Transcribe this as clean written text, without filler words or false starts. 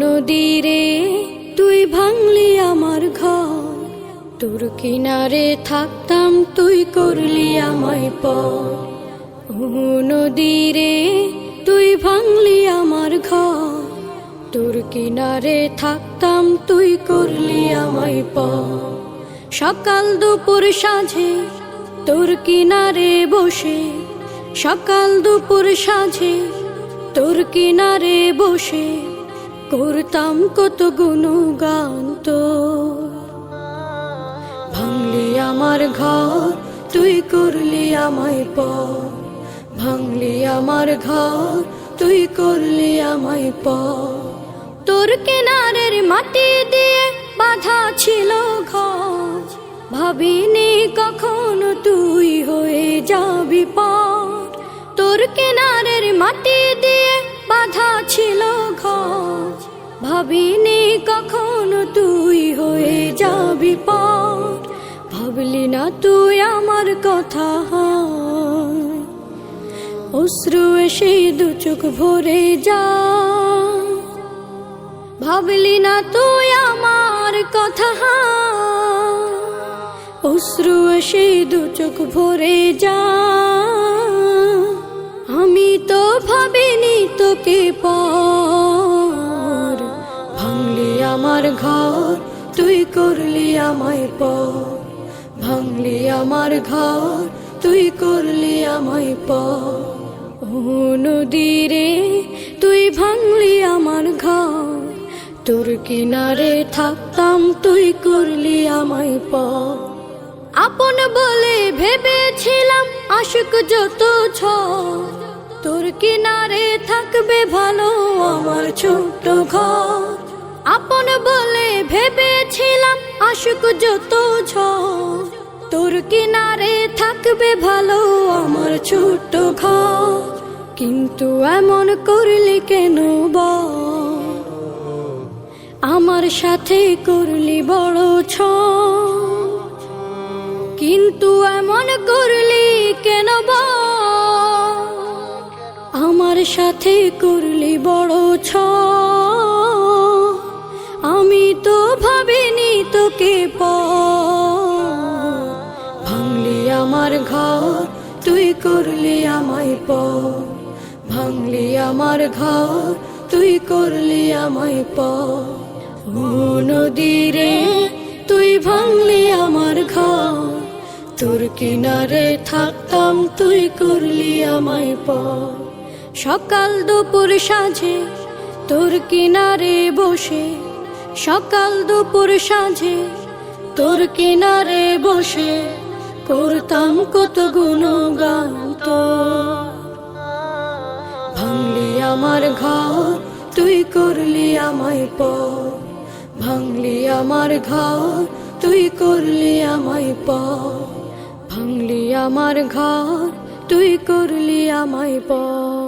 নদীরে তুই ভাঙলি আমার ঘর, তোর কিনারে থাকতাম তুই করলি আমায় পর। নদীরে তুই ভাঙলি আমার ঘর, তোর কিনারে থাকতাম তুই করলি আমায় পর। সকাল দুপুর সাঁঝে তোর কিনারে বসে, সকাল দুপুর সাঁঝে তোর কিনারে বসে করতাম কত গুণগান তোর। ভাঙলি আমার ঘর তুই করলি আমায় পর, ভাঙলি আমার ঘর তুই করলি আমায় পর। তোর কিনারের মাটি দিয়ে বাঁধা ছিল ঘর, ভাবিনি কখনো তুই হয়ে যাবি পার। তোর কিনারের মাটি দিয়ে বাঁধা ছিল ঘর, ভাবিনি কখনো তুই হয়ে যাবি পার। ভাবলি না তুই আমার কথা, অশ্রু এসে দু চোখ ভরে যা। ভাবলি না তুই আমার কথা, অশ্রু এসে দু চোখ ভরে যা। আমি তো ভাবিনি তোকে পর, ভাঙলি আমার ঘর তুই করলি আমায় পর, ভাঙলি আমার ঘর তুই করলি আমায় পর। নদীরে তুই ভাঙলি আমার ঘর, তোর কিনারে থাকতাম তুই করলি আমায় পর। আপন বলে ভেবেছিলাম আশুক যত ঝড়, তোর কিনারে থাকবে ভালো আমার ছোট্ট ঘর। আপন বলে ভেবেছিলাম আশুক যত ঝড়, তোর কিনারে থাকবে ভালো আমার ছোট্ট ঘর। কিন্তু এমন করলি কেন বল, আমার সাথে করলি বড় ছল। কিন্তু এমন করলি কেন বল, আমার সাথে করলি বড় ছল। আমি তো ভাবিনি তোকে পর, ভাঙলি আমার ঘর তুই করলি আমায় পর, ভাঙলি আমার ঘর তুই করলি আমায় পর। নদীরে তুই ভাঙলি আমার ঘর, তোর কিনারে থাকতাম তুই করলি আমায় পর। সকাল দুপুর সাঁঝে তোর কিনারে বসে, সকাল দুপুর সাঁঝে তোর কিনারে বসে করতাম কত গুণগান তোর। ভাঙলি আমার ঘর তুই করলি আমায় পর, ভাঙলি আমার ঘর তুই করলি আমায় পর, ভাঙলি আমার ঘর তুই করলি আমায় পর।